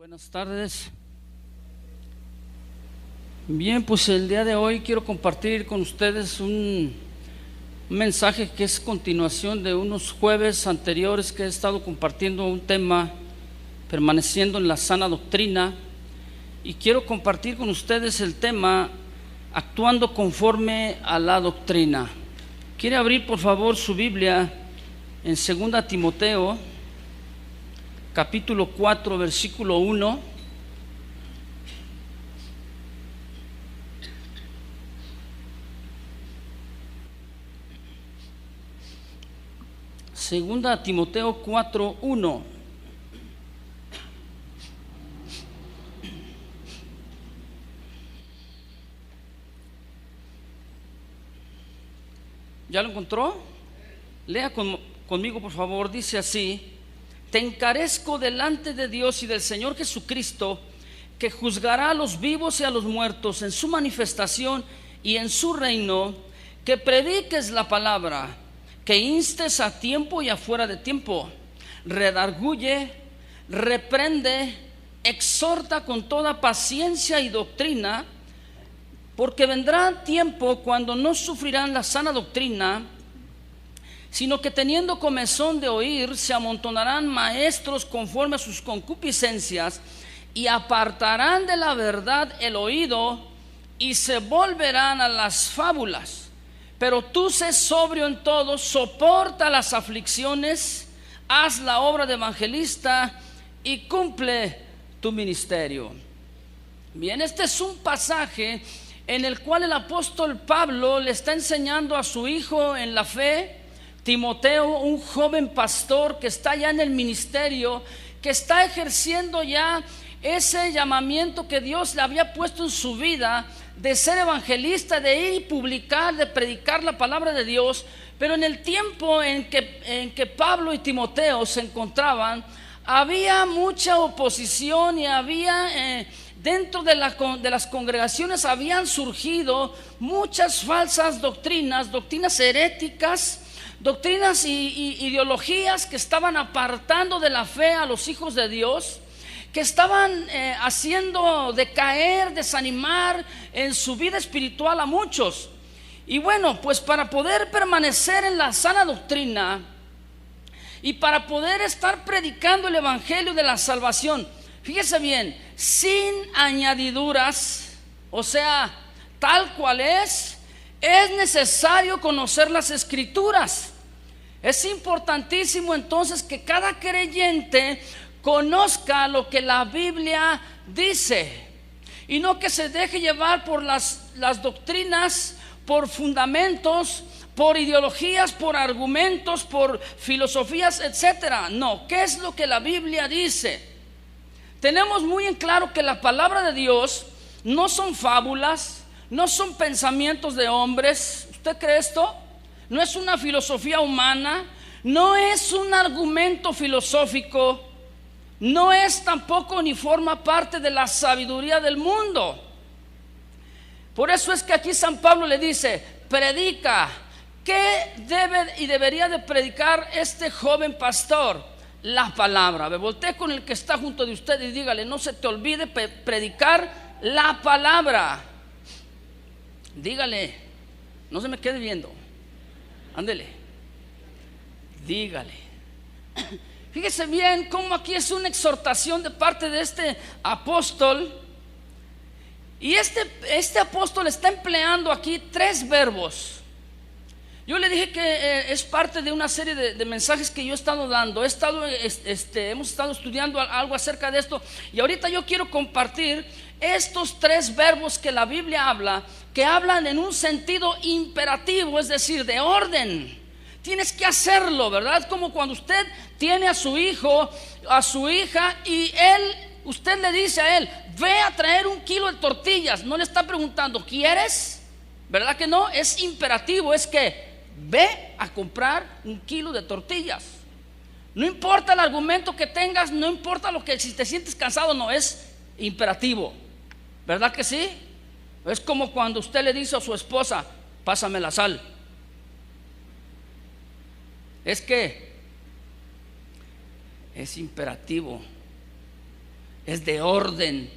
Buenas tardes. Bien, pues el día de hoy quiero compartir con ustedes un mensaje que es continuación de unos jueves anteriores que he estado compartiendo un tema, permaneciendo en la sana doctrina, y quiero compartir con ustedes el tema actuando conforme a la doctrina. ¿Quiere abrir por favor su Biblia en 2 Timoteo capítulo 4 versículo 1? Segunda Timoteo 4:1. ¿Ya lo encontró? Lea conmigo por favor. Dice así: te encarezco delante de Dios y del Señor Jesucristo, que juzgará a los vivos y a los muertos en su manifestación y en su reino, que prediques la palabra, que instes a tiempo y afuera de tiempo, redarguye, reprende, exhorta con toda paciencia y doctrina, porque vendrá tiempo cuando no sufrirán la sana doctrina, sino que teniendo comezón de oír, se amontonarán maestros conforme a sus concupiscencias, y apartarán de la verdad el oído, y se volverán a las fábulas. Pero tú sé sobrio en todo, soporta las aflicciones, haz la obra de evangelista y cumple tu ministerio. Bien, este es un pasaje en el cual el apóstol Pablo le está enseñando a su hijo en la fe, Timoteo, un joven pastor que está ya en el ministerio, que está ejerciendo ya ese llamamiento que Dios le había puesto en su vida, de ser evangelista, de ir y publicar, de predicar la palabra de Dios. Pero en el tiempo en que Pablo y Timoteo se encontraban, había mucha oposición y había dentro de las congregaciones habían surgido muchas falsas doctrinas heréticas, doctrinas y ideologías que estaban apartando de la fe a los hijos de Dios, que estaban haciendo decaer, desanimar en su vida espiritual a muchos. Y bueno, pues para poder permanecer en la sana doctrina y para poder estar predicando el evangelio de la salvación, fíjese bien, sin añadiduras, o sea, tal cual es necesario conocer las escrituras. Es importantísimo entonces que cada creyente conozca lo que la Biblia dice, y no que se deje llevar por las doctrinas, por fundamentos, por ideologías, por argumentos, por filosofías, etcétera. No, ¿qué es lo que la Biblia dice? Tenemos muy en claro que la palabra de Dios no son fábulas, no son pensamientos de hombres. ¿Usted cree esto? No es una filosofía humana, no es un argumento filosófico, no es tampoco ni forma parte de la sabiduría del mundo. Por eso es que aquí San Pablo le dice: predica. ¿Qué debe y debería de predicar este joven pastor? La palabra. Me voltee con el que está junto de usted y dígale: no se te olvide predicar la palabra. Dígale, no se me quede viendo, ándele, dígale. Fíjese bien cómo aquí es una exhortación de parte de este apóstol. Y este apóstol está empleando aquí 3 verbos. Yo le dije que es parte de una serie de mensajes que yo he estado dando. Hemos estado estudiando algo acerca de esto, y ahorita yo quiero compartir estos 3 verbos que la Biblia habla, que hablan en un sentido imperativo, es decir, de orden. Tienes que hacerlo, ¿verdad? Como cuando usted tiene a su hijo, a su hija, y usted le dice a él: ve a traer 1 kilo de tortillas. No le está preguntando: ¿quieres? ¿Verdad que no? Es imperativo, es que ve a comprar 1 kilo de tortillas. No importa el argumento que tengas, no importa si te sientes cansado, no, es imperativo. ¿Verdad que sí? Es como cuando usted le dice a su esposa: pásame la sal. Es que es imperativo. es de orden,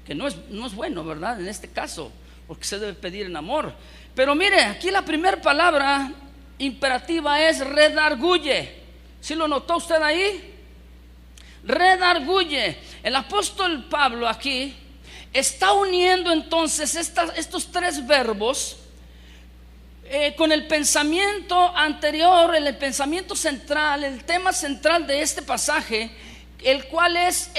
que no es bueno, ¿verdad? En este caso, porque se debe pedir en amor. Pero mire, aquí la primera palabra imperativa es redarguye. ¿Sí lo notó usted ahí? Redarguye. El apóstol Pablo aquí está uniendo entonces estos tres verbos con el pensamiento anterior, el pensamiento central, el tema central de este pasaje, el cual es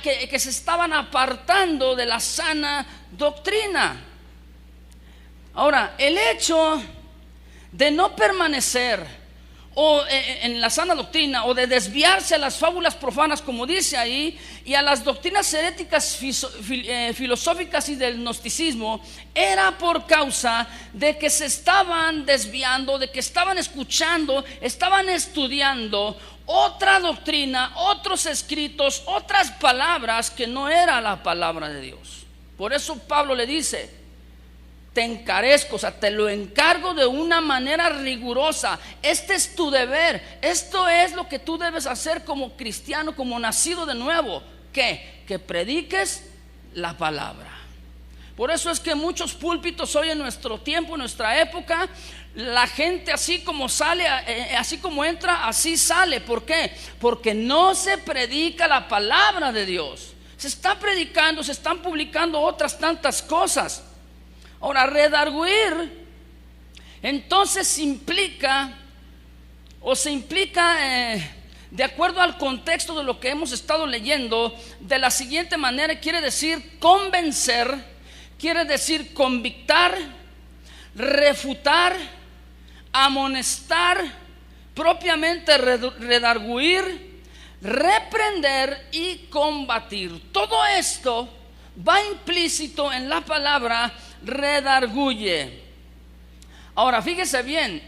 que se estaban apartando de la sana doctrina. Ahora, el hecho de no permanecer en la sana doctrina, o de desviarse a las fábulas profanas, como dice ahí, y a las doctrinas heréticas filosóficas y del gnosticismo, era por causa de que se estaban desviando, de que estaban escuchando, estaban estudiando otra doctrina, otros escritos, otras palabras que no era la palabra de Dios. Por eso Pablo le dice: te encarezco, o sea, te lo encargo de una manera rigurosa. Este es tu deber. Esto es lo que tú debes hacer como cristiano, como nacido de nuevo. ¿Qué? Que prediques la palabra. Por eso es que muchos púlpitos hoy en nuestro tiempo, en nuestra época, la gente así como sale, así como entra, así sale. ¿Por qué? Porque no se predica la palabra de Dios. Se está predicando, se están publicando otras tantas cosas. Ahora, redarguir entonces se implica de acuerdo al contexto de lo que hemos estado leyendo, de la siguiente manera. Quiere decir convencer, quiere decir convictar, refutar, amonestar, propiamente redarguir, reprender y combatir. Todo esto va implícito en la palabra redarguye. Ahora, fíjese bien,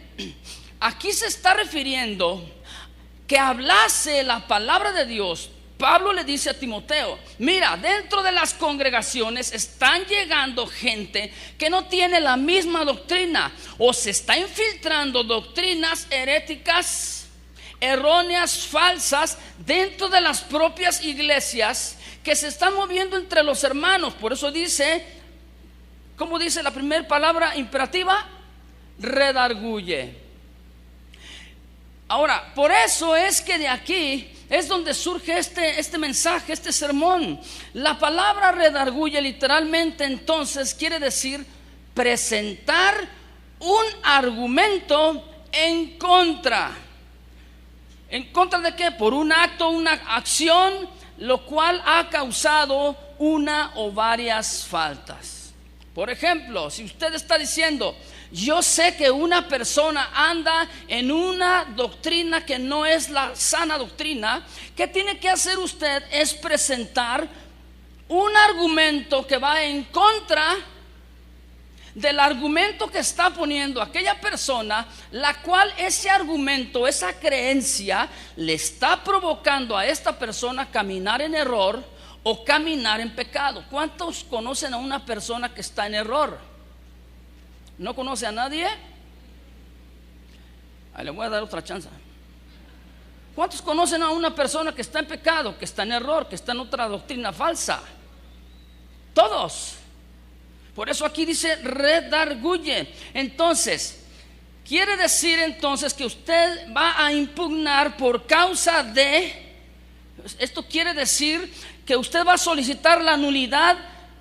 aquí se está refiriendo que hablase la palabra de Dios. Pablo le dice a Timoteo: mira, dentro de las congregaciones están llegando gente que no tiene la misma doctrina, o se está infiltrando doctrinas heréticas, erróneas, falsas, dentro de las propias iglesias, que se están moviendo entre los hermanos. Por eso dice, ¿cómo dice la primera palabra imperativa? Redarguye. Ahora, por eso es que de aquí es donde surge este mensaje, este sermón. La palabra redarguye literalmente entonces quiere decir presentar un argumento en contra. ¿En contra de qué? Por un acto, una acción, lo cual ha causado una o varias faltas. Por ejemplo, si usted está diciendo: yo sé que una persona anda en una doctrina que no es la sana doctrina, ¿qué tiene que hacer usted? Es presentar un argumento que va en contra del argumento que está poniendo aquella persona, la cual ese argumento, esa creencia, le está provocando a esta persona caminar en error o caminar en pecado. ¿Cuántos conocen a una persona que está en error? ¿No conoce a nadie? Ahí le voy a dar otra chance. ¿Cuántos conocen a una persona que está en pecado, que está en error, que está en otra doctrina falsa? Todos. Por eso aquí dice redarguye. Entonces, quiere decir entonces que usted va a impugnar por causa de, esto quiere decir que usted va a solicitar la nulidad,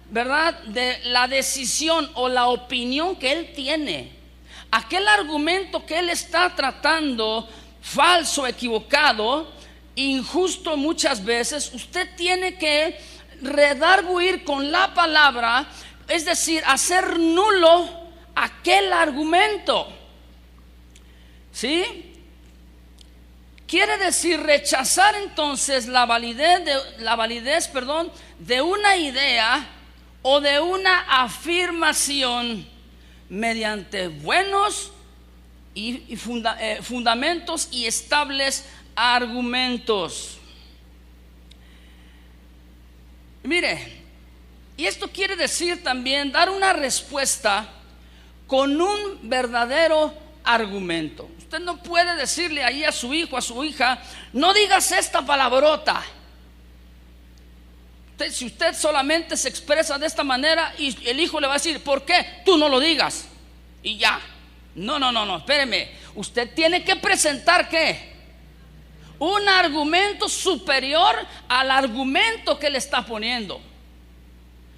¿verdad?, de la decisión o la opinión que él tiene. Aquel argumento que él está tratando, falso, equivocado, injusto muchas veces, usted tiene que redarguir con la palabra, es decir, hacer nulo aquel argumento. ¿Sí? Quiere decir rechazar entonces la validez de una idea o de una afirmación mediante buenos y fundamentos y estables argumentos. Mire, y esto quiere decir también dar una respuesta con un verdadero argumento. Usted no puede decirle ahí a su hijo, a su hija: no digas esta palabrota. Si usted solamente se expresa de esta manera, y el hijo le va a decir, ¿por qué? Tú no lo digas. Y ya. No, espéreme. Usted tiene que presentar ¿qué? Un argumento superior al argumento que le está poniendo.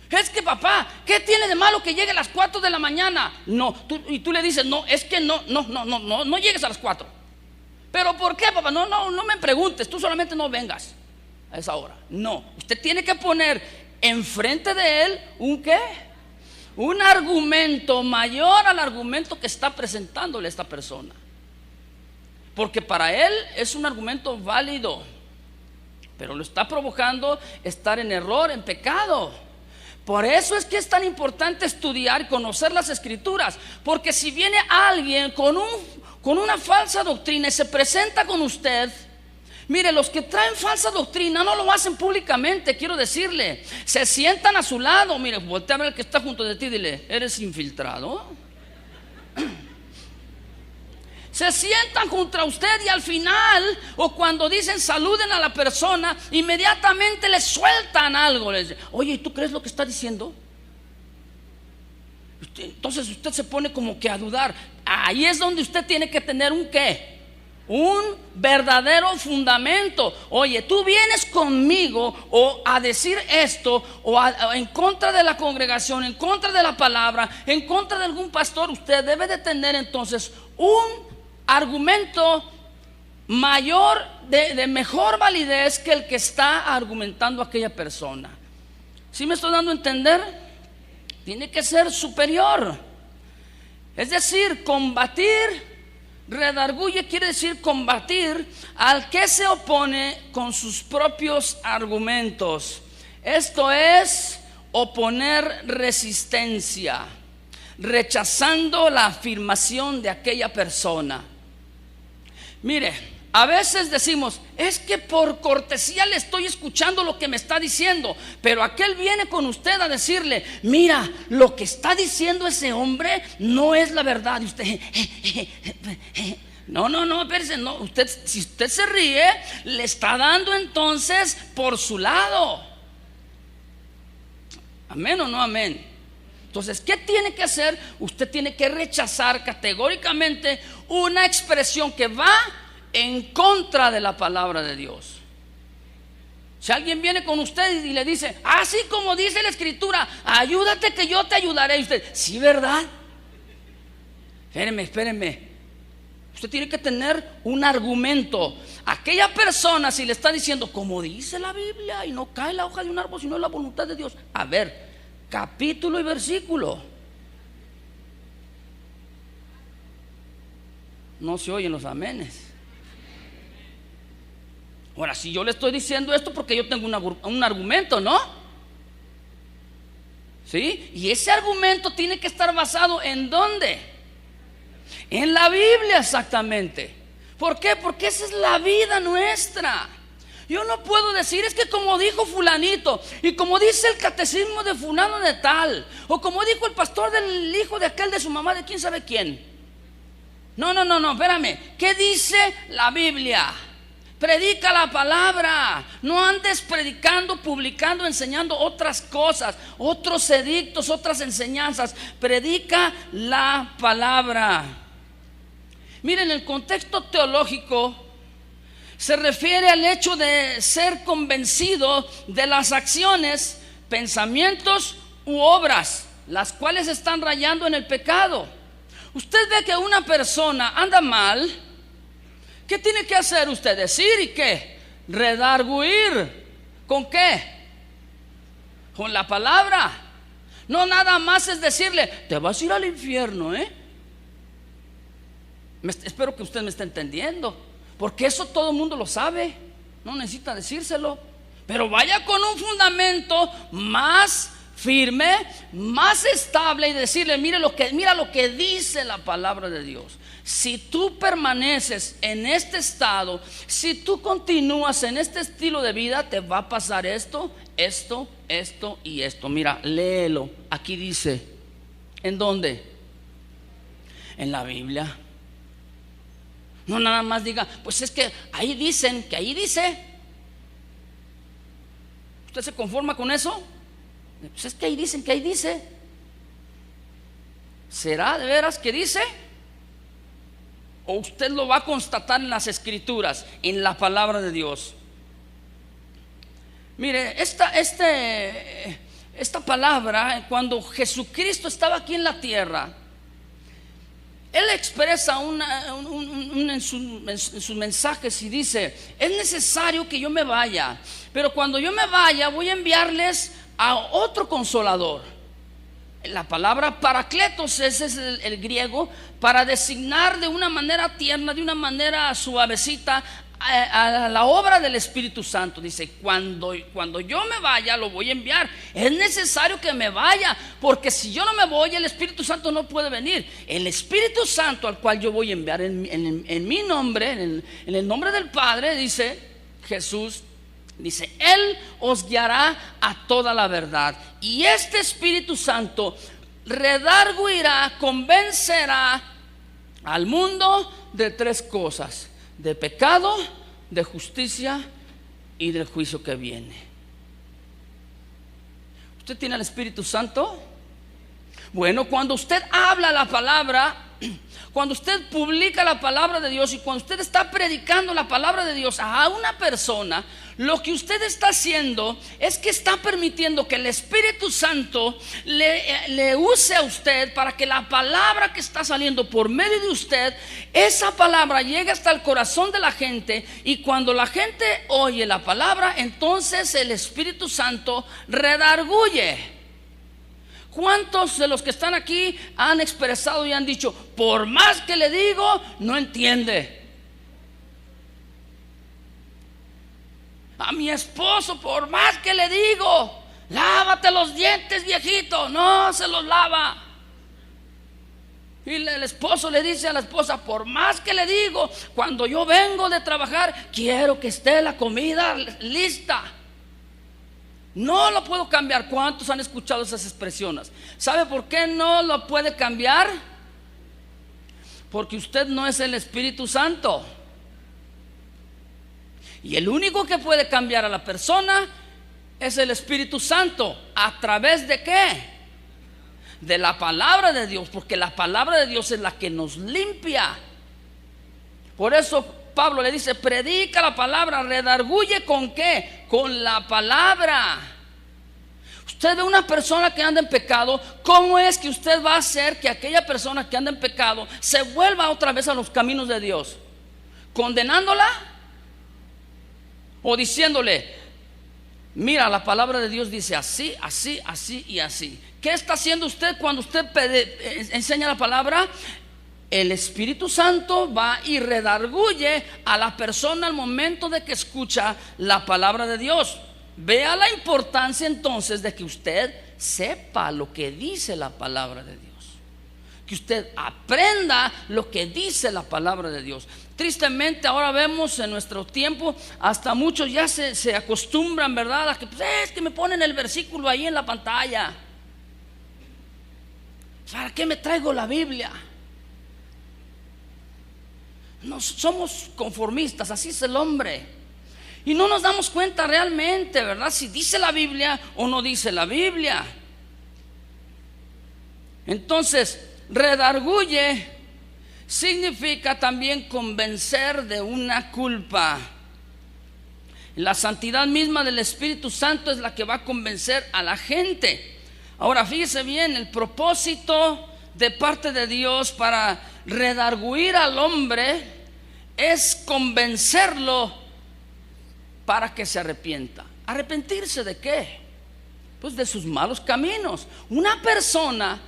Es que papá, ¿qué tiene de malo que llegue a las 4 de la mañana? No, y tú le dices, no, es que no llegues a las 4. ¿Pero por qué, papá? No me preguntes, tú solamente no vengas a esa hora. No, usted tiene que poner enfrente de él ¿un qué? Un argumento mayor al argumento que está presentándole esta persona. Porque para él es un argumento válido, pero lo está provocando estar en error, en pecado. Por eso es que es tan importante estudiar y conocer las escrituras. Porque si viene alguien con una falsa doctrina y se presenta con usted, mire, los que traen falsa doctrina no lo hacen públicamente, quiero decirle. Se sientan a su lado. Mire, voltea a ver al que está junto de ti y dile, ¿eres infiltrado? Se sientan contra usted y al final, o cuando dicen saluden a la persona, inmediatamente le sueltan algo. Les dicen, oye, ¿y tú crees lo que está diciendo? Entonces usted se pone como que a dudar. Ahí es donde usted tiene que tener un ¿qué? Un verdadero fundamento. Oye, tú vienes conmigo o a decir esto o en contra de la congregación, en contra de la palabra, en contra de algún pastor. Usted debe de tener entonces un argumento mayor, de mejor validez que el que está argumentando aquella persona. ¿Sí me estoy dando a entender? Tiene que ser superior. Es decir, combatir, redarguye quiere decir combatir al que se opone con sus propios argumentos. Esto es oponer resistencia, rechazando la afirmación de aquella persona. Mire, a veces decimos, es que por cortesía le estoy escuchando lo que me está diciendo, pero aquel viene con usted a decirle, mira, lo que está diciendo ese hombre no es la verdad. Y usted, no, espérese, no, si usted se ríe, le está dando entonces por su lado. ¿Amén o no amén? Entonces, ¿qué tiene que hacer? Usted tiene que rechazar categóricamente una expresión que va en contra de la palabra de Dios. Si alguien viene con usted y le dice, así como dice la escritura, ayúdate que yo te ayudaré. Y usted, sí, ¿verdad? Espéreme. Usted tiene que tener un argumento. Aquella persona, si le está diciendo, como dice la Biblia, y no cae la hoja de un árbol, sino la voluntad de Dios. A ver, capítulo y versículo. No se oyen los amenes. Ahora, si yo le estoy diciendo esto porque yo tengo un argumento, ¿no? ¿Sí? Y ese argumento tiene que estar basado ¿en dónde? En la Biblia, exactamente. ¿Por qué? Porque esa es la vida nuestra. Yo no puedo decir, es que como dijo fulanito, y como dice el catecismo de fulano de tal, o como dijo el pastor del hijo de aquel, de su mamá, de quién sabe quién. No, espérame. ¿Qué dice la Biblia? Predica la palabra. No andes predicando, publicando, enseñando otras cosas, otros edictos, otras enseñanzas. Predica la palabra. Miren, el contexto teológico se refiere al hecho de ser convencido de las acciones, pensamientos u obras, las cuales están rayando en el pecado. Usted ve que una persona anda mal, ¿qué tiene que hacer usted? Decir y qué, redarguir. ¿Con qué? Con la palabra. No nada más es decirle, te vas a ir al infierno, Espero que usted me esté entendiendo. Porque eso todo el mundo lo sabe, no necesita decírselo. Pero vaya con un fundamento más firme, más estable y decirle, mira lo que dice la palabra de Dios. Si tú permaneces en este estado, si tú continúas en este estilo de vida, te va a pasar esto y esto. Mira, léelo. Aquí dice, ¿en dónde? En la Biblia. No nada más diga, pues es que ahí dicen, que ahí dice. ¿Usted se conforma con eso? Pues es que ahí dicen, que ahí dice. ¿Será de veras que dice? ¿O usted lo va a constatar en las Escrituras, en la palabra de Dios? Mire, esta palabra, cuando Jesucristo estaba aquí en la tierra, Él expresa en sus mensajes y dice: es necesario que yo me vaya, pero cuando yo me vaya voy a enviarles a otro consolador. La palabra paracletos, ese es el griego, para designar de una manera tierna, de una manera suavecita, a la obra del Espíritu Santo. Dice: cuando yo me vaya lo voy a enviar. Es necesario que me vaya, porque si yo no me voy, el Espíritu Santo no puede venir. El Espíritu Santo al cual yo voy a enviar en mi nombre, en el nombre del Padre, dice Jesús, dice: Él os guiará a toda la verdad. Y este Espíritu Santo redarguirá, convencerá al mundo de tres cosas: de pecado, de justicia y del juicio que viene. ¿Usted tiene el Espíritu Santo? Bueno, cuando usted habla la palabra, cuando usted publica la palabra de Dios y cuando usted está predicando la palabra de Dios a una persona, lo que usted está haciendo es que está permitiendo que el Espíritu Santo le use a usted para que la palabra que está saliendo por medio de usted, esa palabra llegue hasta el corazón de la gente. Y cuando la gente oye la palabra, entonces el Espíritu Santo redarguye. ¿Cuántos de los que están aquí han expresado y han dicho: por más que le digo, no entiende? A mi esposo, por más que le digo: lávate los dientes, viejito, no se los lava. Y el esposo le dice a la esposa: por más que le digo, cuando yo vengo de trabajar, quiero que esté la comida lista. No lo puedo cambiar. ¿Cuántos han escuchado esas expresiones? ¿Sabe por qué no lo puede cambiar? Porque usted no es el Espíritu Santo. Y el único que puede cambiar a la persona es el Espíritu Santo. ¿A través de qué? De la palabra de Dios, porque la palabra de Dios es la que nos limpia. Por eso Pablo le dice: predica la palabra, redarguye. ¿Con qué? Con la palabra. Usted ve una persona que anda en pecado, ¿cómo es que usted va a hacer que aquella persona que anda en pecado se vuelva otra vez a los caminos de Dios? ¿Condenándola? ¿O diciéndole: mira, la palabra de Dios dice así, así, así y así? ¿Qué está haciendo usted cuando usted enseña la palabra? El Espíritu Santo va y redarguye a la persona al momento de que escucha la palabra de Dios. Vea la importancia entonces de que usted sepa lo que dice la palabra de Dios, que usted aprenda lo que dice la palabra de Dios. Tristemente ahora vemos en nuestro tiempo, hasta muchos ya se acostumbran, ¿verdad?, a que pues, es que me ponen el versículo ahí en la pantalla. ¿Para qué me traigo la Biblia? No somos conformistas, así es el hombre. Y no nos damos cuenta realmente, ¿verdad?, si dice la Biblia o no dice la Biblia. Entonces, redarguye significa también convencer de una culpa. La santidad misma del Espíritu Santo es la que va a convencer a la gente. Ahora fíjese bien, el propósito de parte de Dios para redarguir al hombre es convencerlo para que se arrepienta. ¿Arrepentirse de qué? Pues de sus malos caminos. Una persona,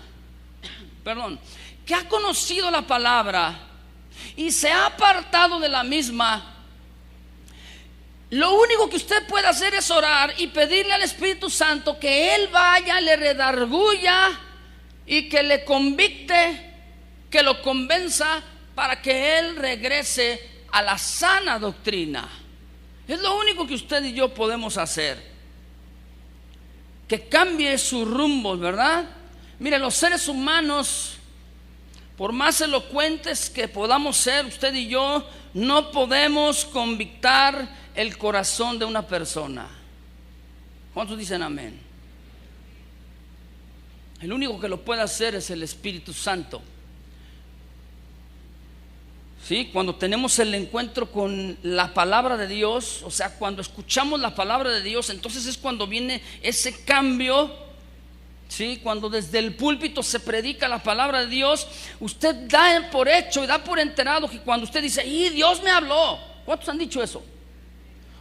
que ha conocido la palabra y se ha apartado de la misma, lo único que usted puede hacer es orar y pedirle al Espíritu Santo que Él vaya, le redarguya y que le convicte, que lo convenza para que Él regrese a la sana doctrina. Es lo único que usted y yo podemos hacer, que cambie sus rumbos, ¿verdad? Mire, los seres humanos, por más elocuentes que podamos ser, usted y yo, no podemos convictar el corazón de una persona. ¿Cuántos dicen amén? El único que lo puede hacer es el Espíritu Santo. ¿Sí? Cuando tenemos el encuentro con la palabra de Dios, o sea, cuando escuchamos la palabra de Dios, entonces es cuando viene ese cambio. ¿Sí? Cuando desde el púlpito se predica la palabra de Dios, usted da por hecho y da por enterado que cuando usted dice, ¡y Dios me habló! ¿Cuántos han dicho eso?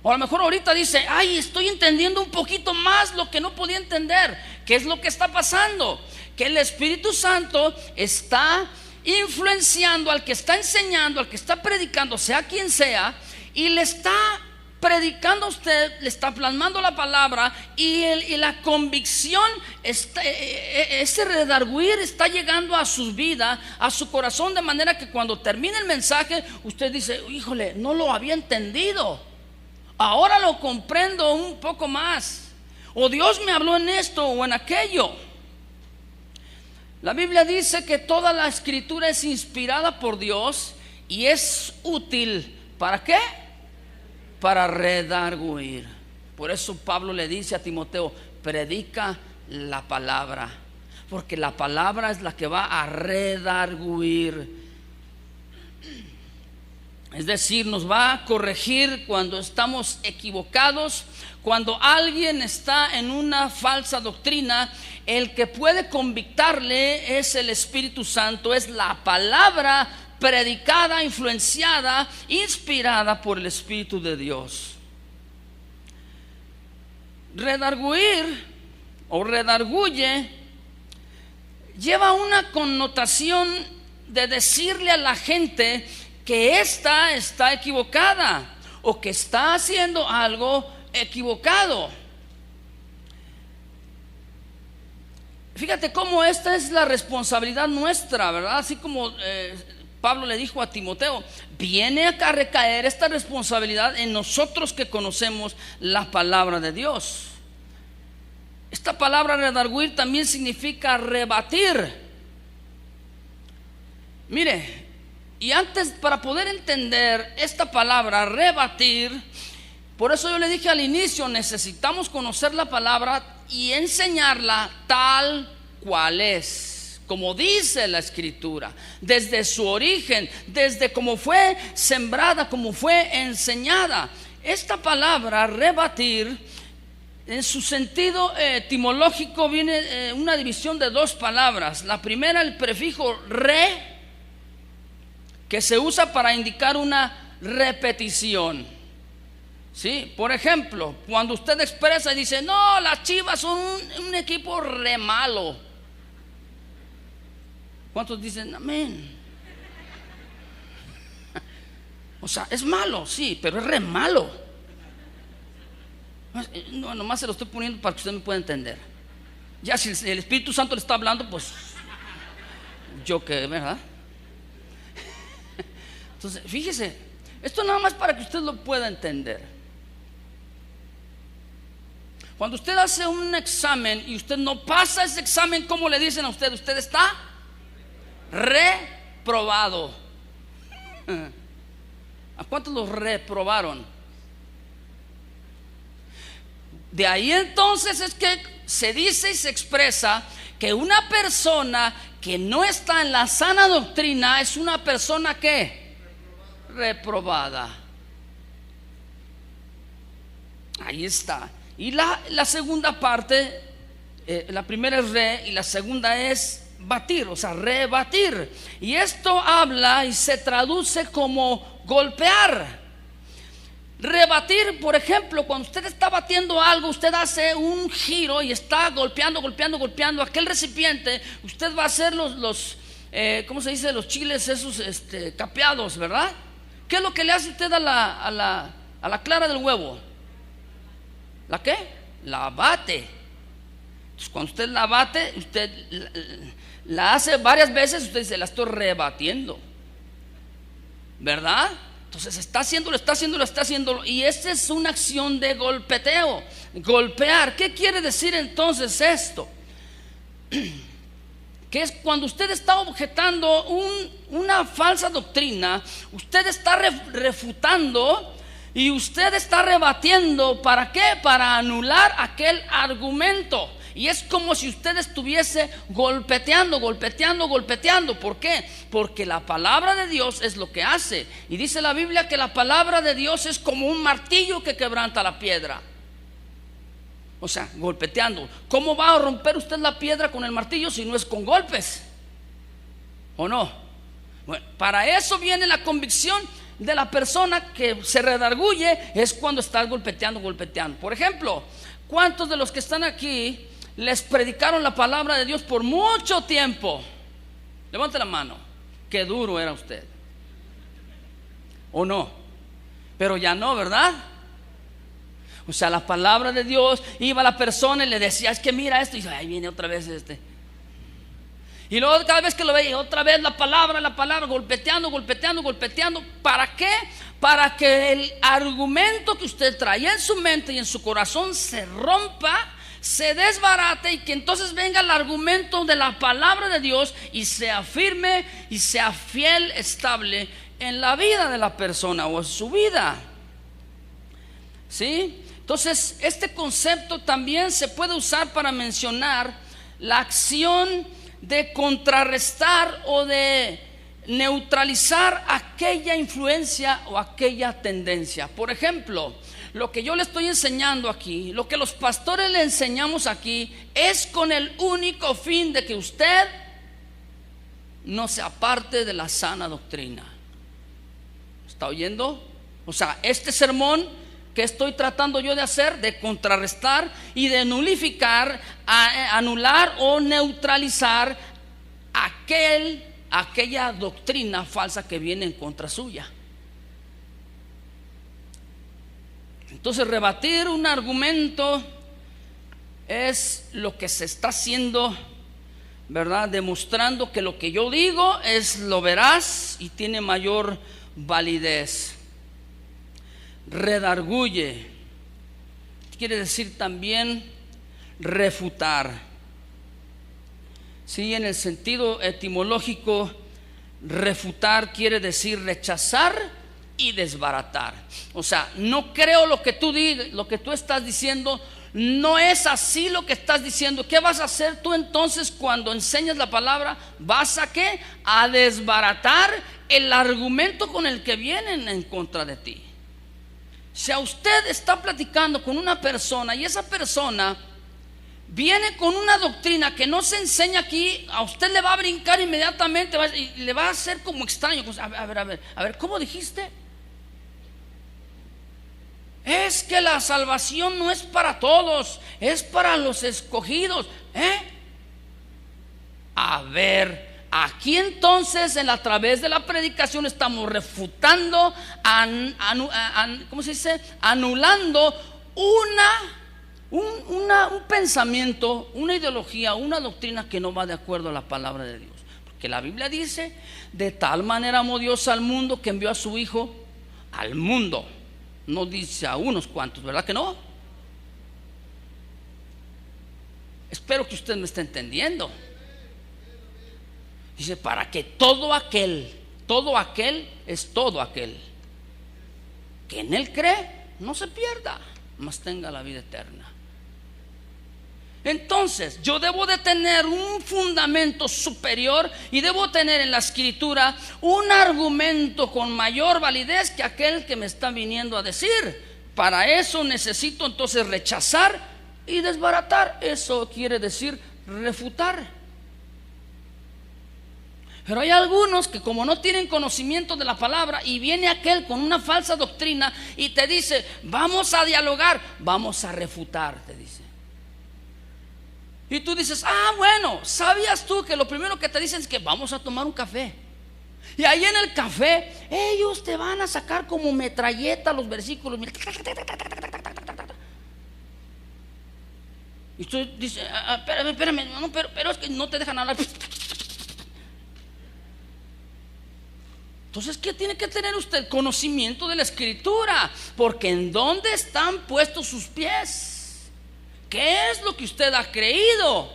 O a lo mejor ahorita dice, ¡ay, estoy entendiendo un poquito más lo que no podía entender! ¿Qué es lo que está pasando? Que el Espíritu Santo está influenciando al que está enseñando, al que está predicando, sea quien sea, y le está predicando a usted, le está plasmando la palabra, y la convicción ese redarguir está llegando a su vida, a su corazón, de manera que cuando termine el mensaje usted dice, híjole, no lo había entendido, ahora lo comprendo un poco más, o Dios me habló en esto o en aquello. La Biblia dice que toda la escritura es inspirada por Dios y es útil, ¿para qué? Para redarguir. Por eso Pablo le dice a Timoteo, predica la palabra, porque la palabra es la que va a redarguir. Es decir, nos va a corregir cuando estamos equivocados, cuando alguien está en una falsa doctrina. El que puede convictarle es el Espíritu Santo, es la palabra predicada, influenciada, inspirada por el Espíritu de Dios. Redarguir o redarguye lleva una connotación de decirle a la gente que ésta está equivocada o que está haciendo algo equivocado. Fíjate cómo esta es la responsabilidad nuestra, ¿verdad? Así como Pablo le dijo a Timoteo, viene a recaer esta responsabilidad en nosotros que conocemos la palabra de Dios. Esta palabra redarguir también significa rebatir. Mire, y antes, para poder entender esta palabra rebatir, por eso yo le dije al inicio, necesitamos conocer la palabra y enseñarla tal cual es, como dice la Escritura, desde su origen, desde cómo fue sembrada, cómo fue enseñada. Esta palabra rebatir, en su sentido etimológico, viene una división de dos palabras. La primera, el prefijo re, que se usa para indicar una repetición. ¿Sí? Por ejemplo, cuando usted expresa y dice, no, las Chivas son un equipo re malo. ¿Cuántos dicen amén? O sea, es malo, sí, pero es re malo. No, nomás se lo estoy poniendo para que usted me pueda entender. Ya si el Espíritu Santo le está hablando, pues yo qué, ¿verdad? Entonces, fíjese, esto nada más para que usted lo pueda entender. Cuando usted hace un examen y usted no pasa ese examen, ¿cómo le dicen a usted? Usted está reprobado. ¿A cuántos los reprobaron? De ahí entonces es que se dice y se expresa que una persona que no está en la sana doctrina es una persona que reprobada. Ahí está. Y la segunda parte, la primera es re y la segunda es batir, o sea, rebatir. Y esto habla y se traduce como golpear. Rebatir, por ejemplo, cuando usted está batiendo algo, usted hace un giro y está golpeando aquel recipiente. Usted va a hacer los ¿cómo se dice? Los chiles esos capeados, ¿verdad? ¿Qué es lo que le hace usted a la clara del huevo? ¿La qué? La bate. Entonces, cuando usted la bate, usted la hace varias veces, usted dice, la estoy rebatiendo, ¿verdad? Entonces está haciéndolo, y esta es una acción de golpeteo, golpear. ¿Qué quiere decir entonces esto? Que es cuando usted está objetando una falsa doctrina, usted está refutando Y usted está rebatiendo, ¿para qué? Para anular aquel argumento. Y es como si usted estuviese golpeteando. ¿Por qué? Porque la palabra de Dios es lo que hace. Y dice la Biblia que la palabra de Dios es como un martillo que quebranta la piedra. O sea, golpeteando. ¿Cómo va a romper usted la piedra con el martillo si no es con golpes? ¿O no? Bueno, para eso viene la convicción de la persona que se redarguye. Es cuando está golpeteando. Por ejemplo, ¿cuántos de los que están aquí les predicaron la palabra de Dios por mucho tiempo? Levante la mano. Qué duro era usted. ¿O no? Pero ya no, ¿verdad? O sea, la palabra de Dios, iba la persona y le decía, es que mira esto, y dice, ahí viene otra vez este. Y luego cada vez que lo veía, otra vez la palabra, golpeteando. ¿Para qué? Para que el argumento que usted traía en su mente y en su corazón se rompa, se desbarate, y que entonces venga el argumento de la palabra de Dios y sea firme y sea fiel, estable en la vida de la persona o en su vida. ¿Sí? Entonces, este concepto también se puede usar para mencionar la acción de contrarrestar o de neutralizar aquella influencia o aquella tendencia. Por ejemplo, lo que yo le estoy enseñando aquí, lo que los pastores le enseñamos aquí, es con el único fin de que usted no se aparte de la sana doctrina. ¿Está oyendo? O sea, este sermón que estoy tratando yo de hacer, de contrarrestar y de nulificar, anular o neutralizar aquella doctrina falsa que viene en contra suya. Entonces, rebatir un argumento es lo que se está haciendo, ¿verdad? Demostrando que lo que yo digo es lo veraz y tiene mayor validez. Redarguye quiere decir también refutar. Sí, en el sentido etimológico, refutar quiere decir rechazar y desbaratar. O sea, no creo lo que tú estás diciendo, no es así lo que estás diciendo. ¿Qué vas a hacer tú entonces cuando enseñas la palabra? ¿Vas a qué? A desbaratar el argumento con el que vienen en contra de ti. Si a usted está platicando con una persona y esa persona viene con una doctrina que no se enseña aquí, a usted le va a brincar inmediatamente y le va a hacer como extraño. Pues, a ver, ¿cómo dijiste? Es que la salvación no es para todos, es para los escogidos. A ver, aquí entonces a través de la predicación estamos refutando, ¿cómo se dice? Anulando un pensamiento, una ideología, una doctrina que no va de acuerdo a la palabra de Dios. Porque la Biblia dice, de tal manera amó Dios al mundo que envió a su Hijo al mundo. No dice a unos cuantos, ¿verdad que no? Espero que usted me esté entendiendo. Dice, para que todo aquel que en Él cree, no se pierda, mas tenga la vida eterna. Entonces, yo debo de tener un fundamento superior y debo tener en la Escritura un argumento con mayor validez que aquel que me está viniendo a decir. Para eso necesito entonces rechazar y desbaratar. Eso quiere decir refutar. Pero hay algunos que como no tienen conocimiento de la palabra y viene aquel con una falsa doctrina y te dice, vamos a dialogar, vamos a refutar, te dice. Y tú dices, bueno, ¿sabías tú que lo primero que te dicen es que vamos a tomar un café? Y ahí en el café, ellos te van a sacar como metralleta los versículos. Y tú dices, espérame, no, pero es que no te dejan hablar. Entonces, ¿qué tiene que tener usted? Conocimiento de la Escritura. Porque ¿en dónde están puestos sus pies? ¿Qué es lo que usted ha creído?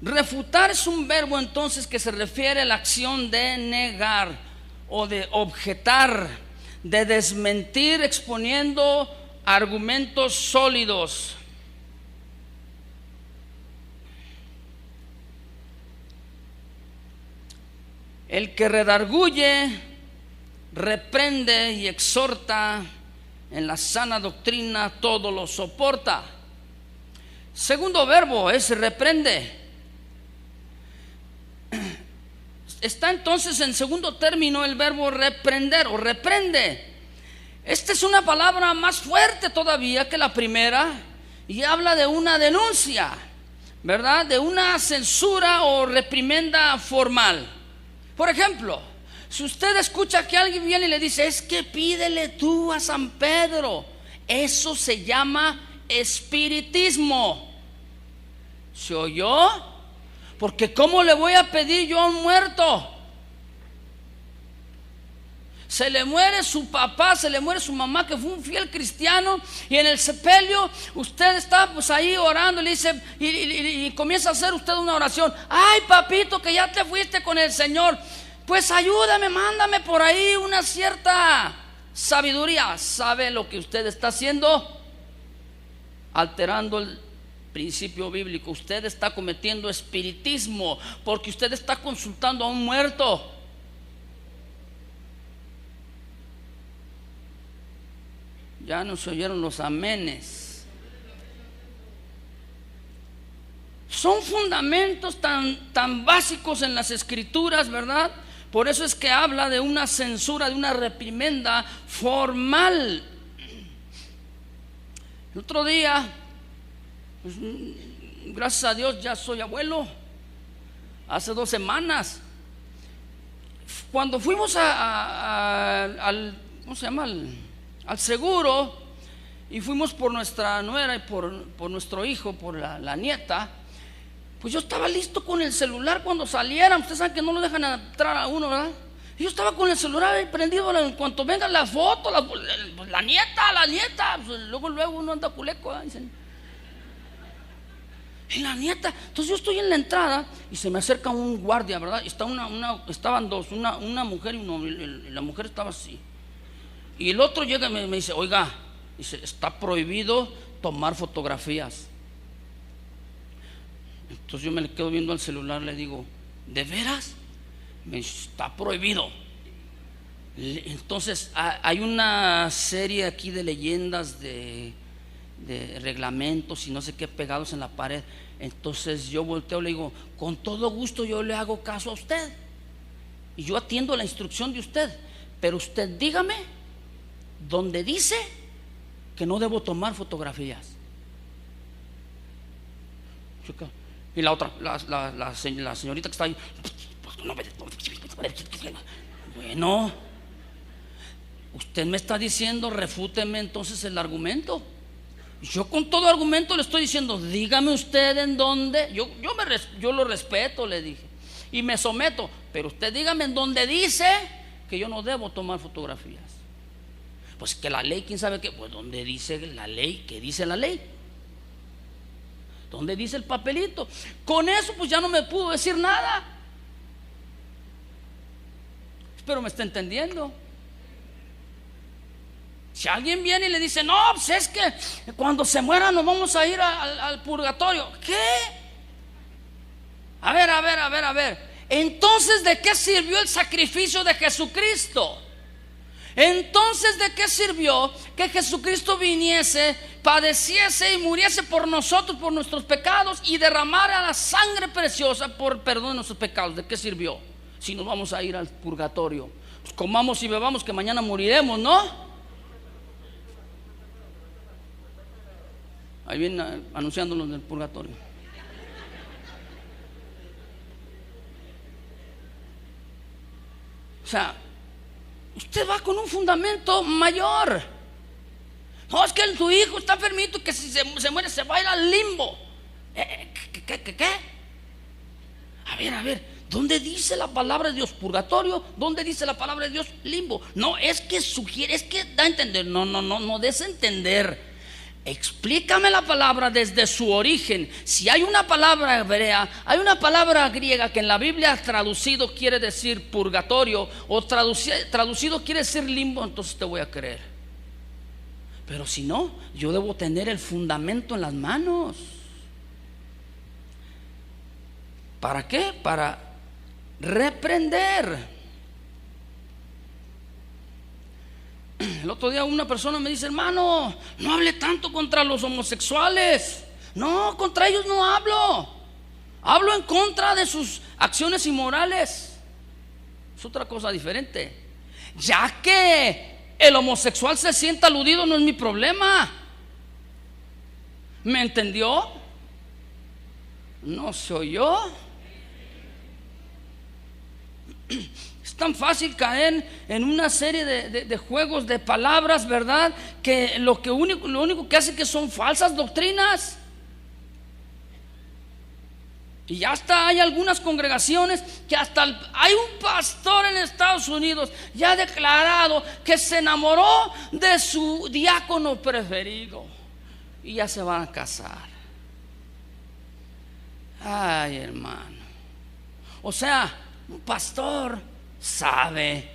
Refutar es un verbo entonces que se refiere a la acción de negar. o de objetar, de desmentir exponiendo argumentos sólidos. El que redarguye, reprende y exhorta en la sana doctrina, todo lo soporta. Segundo verbo es reprende. Está entonces en segundo término el verbo reprender o reprende. Esta es una palabra más fuerte todavía que la primera y habla de una denuncia, ¿verdad? De una censura o reprimenda formal. Por ejemplo, si usted escucha que alguien viene y le dice, es que pídele tú a San Pedro, eso se llama espiritismo. ¿Se oyó? Porque ¿cómo le voy a pedir yo a un muerto? Se le muere su papá, se le muere su mamá, que fue un fiel cristiano, y en el sepelio usted está pues ahí orando y le dice, y comienza a hacer usted una oración. Ay, papito, que ya te fuiste con el Señor, pues ayúdame, mándame por ahí una cierta sabiduría. ¿Sabe lo que usted está haciendo? Alterando el principio bíblico. Usted está cometiendo espiritismo, porque usted está consultando a un muerto. Ya no se oyeron los amenes. Son fundamentos tan básicos en las escrituras, ¿verdad? Por eso es que habla de una censura, de una reprimenda formal. El otro día, pues, gracias a Dios ya soy abuelo. Hace 2 semanas, cuando fuimos al ¿cómo se llama? Al seguro, y fuimos por nuestra nuera y por nuestro hijo, por la nieta, pues yo estaba listo con el celular cuando salieran. Ustedes saben que no lo dejan entrar a uno, ¿verdad? Y yo estaba con el celular ahí prendido. En cuanto vengan las fotos, la nieta, pues luego uno anda culeco, ¿verdad? Dicen. Y la nieta, entonces yo estoy en la entrada y se me acerca un guardia, ¿verdad? Estaban dos, una mujer y un hombre, y la mujer estaba así. Y el otro llega y me dice, oiga, dice, está prohibido tomar fotografías. Entonces yo me le quedo viendo al celular, le digo, ¿de veras? Me dice, está prohibido. Entonces hay una serie aquí de leyendas, de reglamentos y no sé qué pegados en la pared. Entonces yo volteo y le digo, con todo gusto yo le hago caso a usted y yo atiendo la instrucción de usted, pero usted dígame donde dice que no debo tomar fotografías. Y la otra, la señorita que está ahí, bueno, usted me está diciendo, refúteme entonces el argumento. Yo con todo argumento le estoy diciendo, dígame usted en dónde. Yo lo respeto, le dije, y me someto, pero usted dígame en dónde dice que yo no debo tomar fotografías. Pues que la ley, ¿quién sabe qué? Pues ¿dónde dice la ley? ¿Qué dice la ley? ¿Dónde dice el papelito? Con eso pues ya no me pudo decir nada. Espero me está entendiendo. Si alguien viene y le dice, no, pues es que cuando se muera nos vamos a ir al purgatorio. ¿Qué? A ver. Entonces, ¿de qué sirvió el sacrificio de Jesucristo? Entonces, ¿de qué sirvió que Jesucristo viniese, padeciese y muriese por nosotros, por nuestros pecados, y derramara la sangre preciosa por perdón de nuestros pecados? ¿De qué sirvió? Si nos vamos a ir al purgatorio, pues comamos y bebamos que mañana moriremos, ¿no? Ahí vienen anunciándonos del purgatorio. O sea, usted va con un fundamento mayor. No, es que tu hijo está enfermito, que si se muere se va a ir al limbo. ¿Qué? A ver, ¿dónde dice la palabra de Dios purgatorio? ¿Dónde dice la palabra de Dios limbo? No, es que sugiere, es que da a entender. No des a entender. Explícame la palabra desde su origen. Si hay una palabra hebrea, hay una palabra griega que en la Biblia traducido quiere decir purgatorio, o traducido quiere decir limbo, entonces te voy a creer. Pero si no, yo debo tener el fundamento en las manos. ¿Para qué? Para reprender. El otro día una persona me dice: hermano, no hable tanto contra los homosexuales. No, contra ellos no hablo. Hablo en contra de sus acciones inmorales. Es otra cosa diferente. Ya que el homosexual se sienta aludido, no es mi problema. ¿Me entendió? ¿No se oyó? Es tan fácil caer en una serie de juegos de palabras, ¿verdad? Que lo único que hace que son falsas doctrinas. Y ya hasta hay algunas congregaciones que hasta hay un pastor en Estados Unidos ya declarado que se enamoró de su diácono preferido y ya se van a casar. Ay, hermano. O sea, un pastor sabe.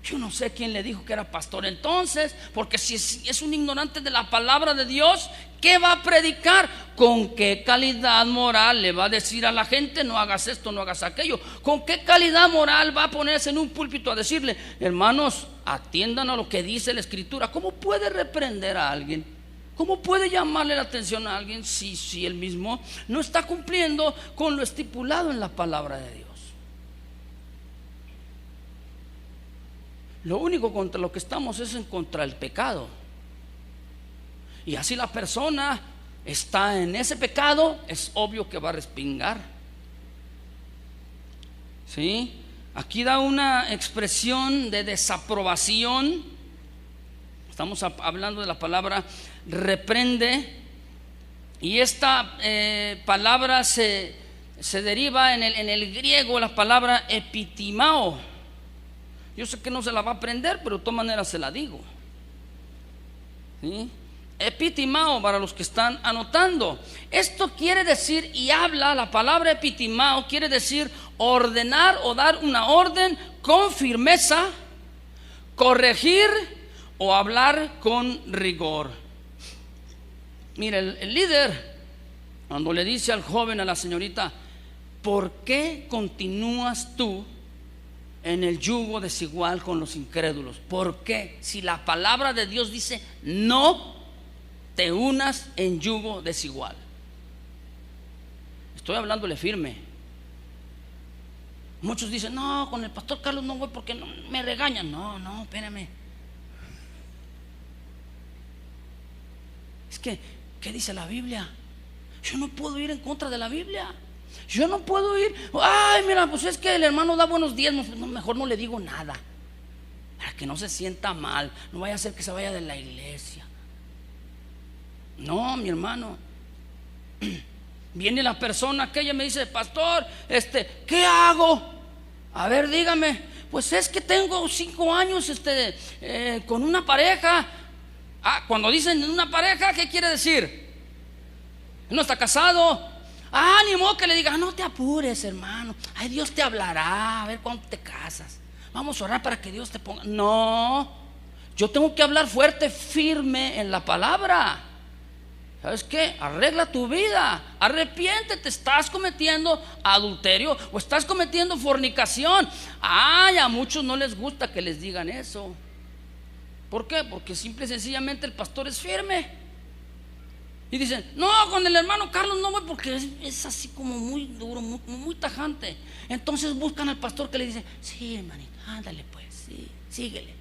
Yo no sé quién le dijo que era pastor entonces, porque si es un ignorante de la palabra de Dios, ¿qué va a predicar? ¿Con qué calidad moral le va a decir a la gente: no hagas esto, no hagas aquello? ¿Con qué calidad moral va a ponerse en un púlpito a decirle: hermanos, atiendan a lo que dice la Escritura? ¿Cómo puede reprender a alguien? ¿Cómo puede llamarle la atención a alguien si él mismo no está cumpliendo con lo estipulado en la palabra de Dios? Lo único contra lo que estamos es en contra el pecado. Y así la persona está en ese pecado, es obvio que va a respingar. ¿Sí? Aquí da una expresión de desaprobación. Estamos hablando de la palabra reprende. Y esta palabra se deriva en el griego la palabra epitimao. Yo sé que no se la va a aprender, pero de todas maneras se la digo. ¿Sí? Epitimao, para los que están anotando. Esto quiere decir, y habla, la palabra epitimao quiere decir ordenar o dar una orden con firmeza, corregir o hablar con rigor. Mira, el líder, cuando le dice al joven, a la señorita: ¿por qué continúas tú en el yugo desigual con los incrédulos? ¿Por qué? Si la palabra de Dios dice: no te unas en yugo desigual. Estoy hablándole firme. Muchos dicen: no, con el pastor Carlos no voy porque no, me regañan. No, espérame. Es que, ¿qué dice la Biblia? Yo no puedo ir en contra de la Biblia. Yo no puedo ir: ay, mira, pues es que el hermano da buenos diezmos. No, mejor no le digo nada, para que no se sienta mal. No vaya a ser que se vaya de la iglesia. No, mi hermano. Viene la persona aquella y me dice: pastor, ¿qué hago? A ver, dígame. Pues es que tengo 5 años con una pareja. Cuando dicen una pareja, ¿qué quiere decir? No está casado. Ni modo que le diga: no te apures, hermano, ay, Dios te hablará, a ver cuándo te casas, vamos a orar para que Dios te ponga. No, yo tengo que hablar fuerte, firme en la palabra. ¿Sabes qué? Arregla tu vida, arrepiéntete. Estás cometiendo adulterio o estás cometiendo fornicación. A muchos no les gusta que les digan eso. ¿Por qué? Porque simple y sencillamente el pastor es firme. Y dicen: no, con el hermano Carlos no voy porque es así como muy duro, muy tajante. Entonces buscan al pastor que le dice: sí, hermanito, ándale pues, sí, síguele,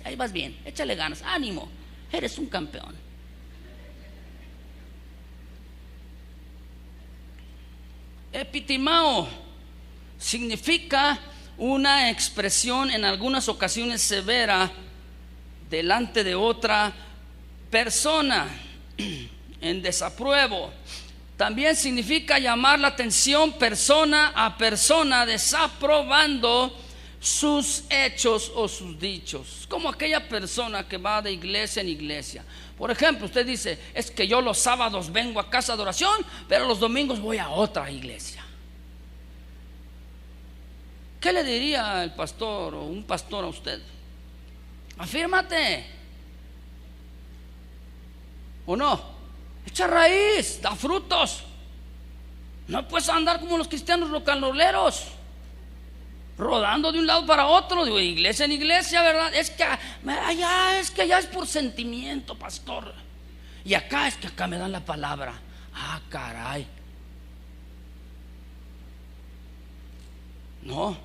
ahí vas bien, échale ganas, ánimo, eres un campeón. Epitimao significa una expresión en algunas ocasiones severa delante de otra persona en desapruebo. También significa llamar la atención persona a persona, desaprobando sus hechos o sus dichos, como aquella persona que va de iglesia en iglesia. Por ejemplo, usted dice: es que yo los sábados vengo a casa de oración, pero los domingos voy a otra iglesia. ¿Qué le diría el pastor o un pastor a usted? Afírmate, ¿o no? Echa raíz, da frutos. No puedes andar como los cristianos localoleros, rodando de un lado para otro, de iglesia en iglesia, ¿verdad? Es que allá es por sentimiento, pastor. Y acá es que acá me dan la palabra. Ah, caray. No.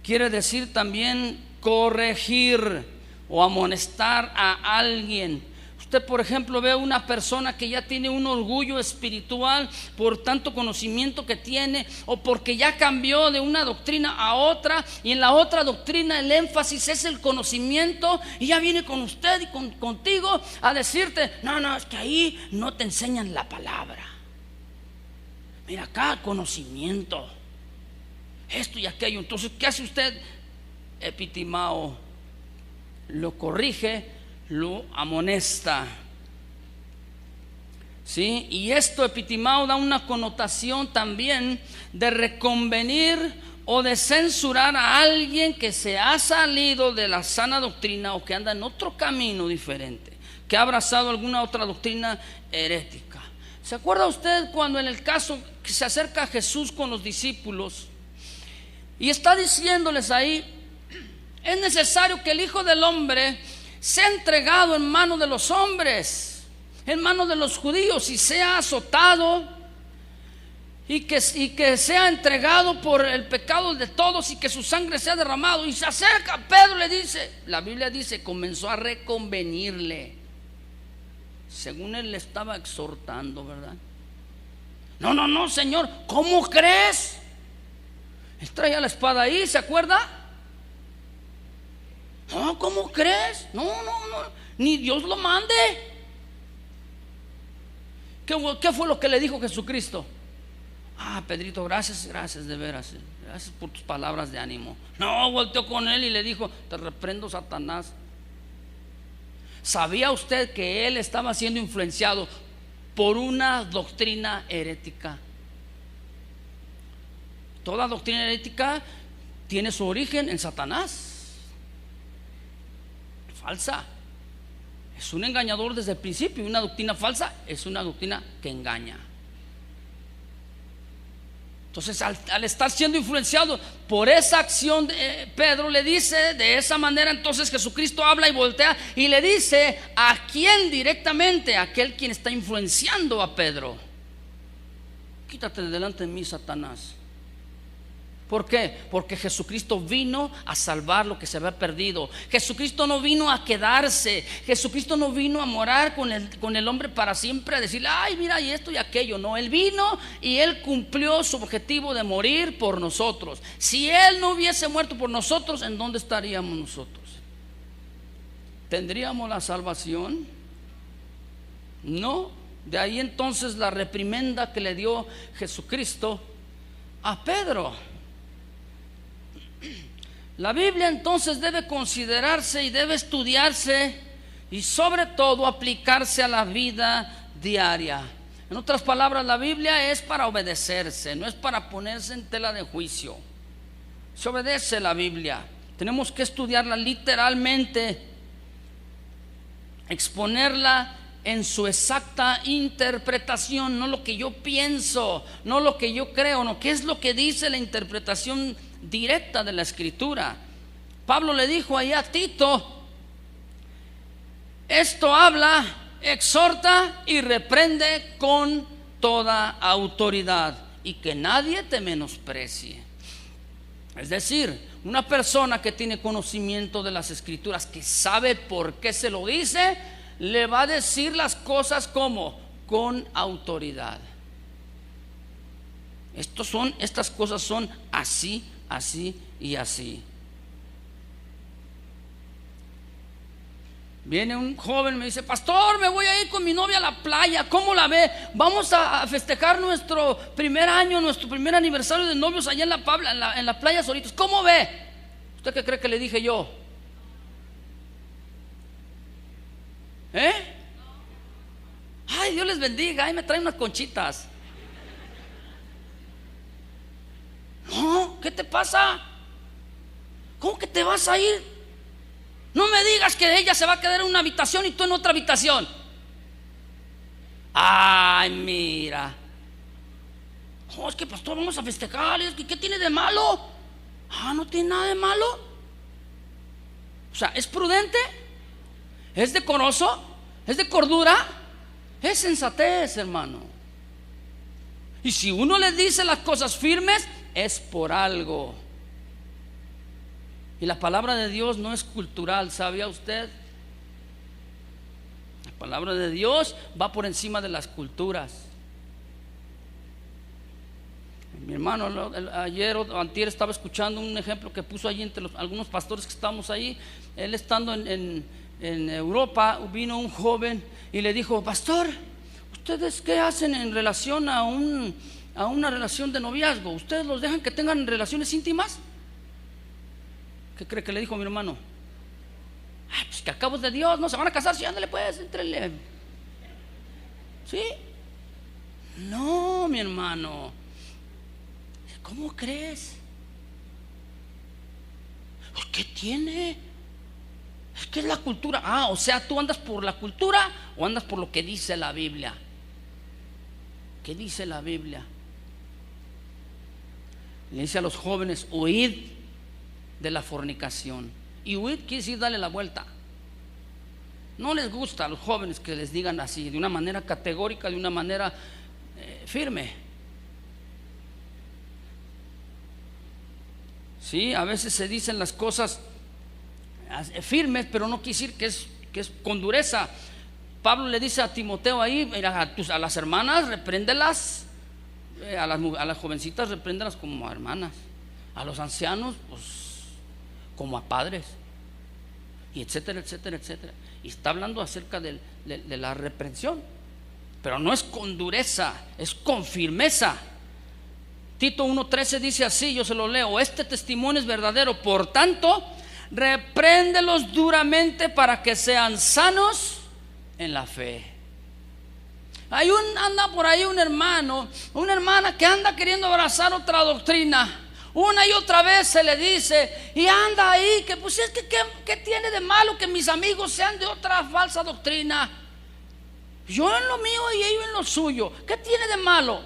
Quiere decir también corregir o amonestar a alguien. Usted, por ejemplo, ve a una persona que ya tiene un orgullo espiritual por tanto conocimiento que tiene, o porque ya cambió de una doctrina a otra, y en la otra doctrina el énfasis es el conocimiento, y ya viene con usted y contigo a decirte: no, es que ahí no te enseñan la palabra. Mira acá, conocimiento, esto y aquello. Entonces, ¿qué hace usted? Epitimao lo corrige, lo amonesta. ¿Sí? Y esto, epitimao, da una connotación también de reconvenir o de censurar a alguien que se ha salido de la sana doctrina, o que anda en otro camino diferente, que ha abrazado alguna otra doctrina herética. ¿Se acuerda usted cuando en el caso que se acerca a Jesús con los discípulos y está diciéndoles ahí: es necesario que el Hijo del Hombre sea entregado en manos de los hombres, en manos de los judíos, y sea azotado, y que sea entregado por el pecado de todos, y que su sangre sea derramado? Y se acerca Pedro, le dice, la Biblia dice, comenzó a reconvenirle, según él le estaba exhortando, ¿verdad? No, Señor, ¿cómo crees? Él traía la espada ahí, ¿se acuerda? No, ¿cómo crees? No, ni Dios lo mande. ¿Qué fue lo que le dijo Jesucristo? Ah, Pedrito, gracias de veras, gracias por tus palabras de ánimo. No, volteó con él y le dijo: te reprendo, Satanás. ¿Sabía usted que él estaba siendo influenciado por una doctrina herética? Toda doctrina herética tiene su origen en Satanás. Falsa. Es un engañador desde el principio. Y una doctrina falsa es una doctrina que engaña. Entonces, al estar siendo influenciado por esa acción, Pedro le dice de esa manera. Entonces Jesucristo habla y voltea y le dice: ¿a quién directamente? A aquel quien está influenciando a Pedro: quítate de delante de mí, Satanás. ¿Por qué? Porque Jesucristo vino a salvar lo que se había perdido. Jesucristo no vino a quedarse. Jesucristo no vino a morar con el hombre para siempre, a decirle: ay, mira, y esto y aquello. No, Él vino y Él cumplió su objetivo de morir por nosotros. Si Él no hubiese muerto por nosotros, ¿en dónde estaríamos nosotros? ¿Tendríamos la salvación? No. De ahí entonces la reprimenda que le dio Jesucristo a Pedro. La Biblia entonces debe considerarse y debe estudiarse, y sobre todo aplicarse a la vida diaria. En otras palabras, la Biblia es para obedecerse, no es para ponerse en tela de juicio. Se obedece la Biblia. Tenemos que estudiarla literalmente, exponerla en su exacta interpretación, no lo que yo pienso, no lo que yo creo, no, qué es lo que dice la interpretación directa de la Escritura. Pablo le dijo ahí a Tito: esto habla, exhorta y reprende con toda autoridad, y que nadie te menosprecie. Es decir, una persona que tiene conocimiento de las Escrituras, que sabe por qué se lo dice, le va a decir las cosas como con autoridad. Estas cosas son así, así y así. Viene un joven, me dice: pastor, me voy a ir con mi novia a la playa, ¿cómo la ve? Vamos a festejar nuestro primer año, nuestro primer aniversario de novios allá en la playa Solitos. ¿Cómo ve? ¿Usted qué cree que le dije yo? Ay, Dios les bendiga, ahí me traen unas conchitas. No, ¿qué te pasa? ¿Cómo que te vas a ir? No me digas que ella se va a quedar en una habitación y tú en otra habitación. Ay, mira. Oh, es que pastor, vamos a festejar. ¿Qué tiene de malo? No tiene nada de malo. O sea, es prudente, es decoroso, es de cordura, es sensatez, hermano. Y si uno le dice las cosas firmes, es por algo. Y la palabra de Dios no es cultural, ¿sabía usted? La palabra de Dios va por encima de las culturas. Mi hermano ayer o antier estaba escuchando un ejemplo que puso allí entre algunos pastores que estábamos ahí. Él estando en Europa, vino un joven y le dijo: pastor, ¿ustedes qué hacen en relación a una relación de noviazgo? ¿Ustedes los dejan que tengan relaciones íntimas? ¿Qué cree que le dijo mi hermano? Pues que a cabos de Dios no se van a casar, si ándale pues, entrele. ¿Sí? No, mi hermano. ¿Cómo crees? ¿Qué tiene? Es que es la cultura. O sea, ¿tú andas por la cultura o andas por lo que dice la Biblia? ¿Qué dice la Biblia? Le dice a los jóvenes: huid de la fornicación. Y huir quiere decir darle la vuelta. No les gusta a los jóvenes que les digan así, de una manera categórica, de una manera firme. Sí, a veces se dicen las cosas firmes, pero no quiere decir que es con dureza. Pablo le dice a Timoteo ahí: a las hermanas repréndelas, a las jovencitas repréndelas como a hermanas, a los ancianos pues como a padres, y etcétera, etcétera, etcétera. Y está hablando acerca de la reprensión, pero no es con dureza, es con firmeza. Tito 1:13 dice así, yo se lo leo: este testimonio es verdadero, por tanto, repréndelos duramente para que sean sanos en la fe. Anda por ahí una hermana que anda queriendo abrazar otra doctrina. Una y otra vez se le dice, y anda ahí, que pues es que ¿qué tiene de malo que mis amigos sean de otra falsa doctrina? Yo en lo mío y ellos en lo suyo. ¿Qué tiene de malo?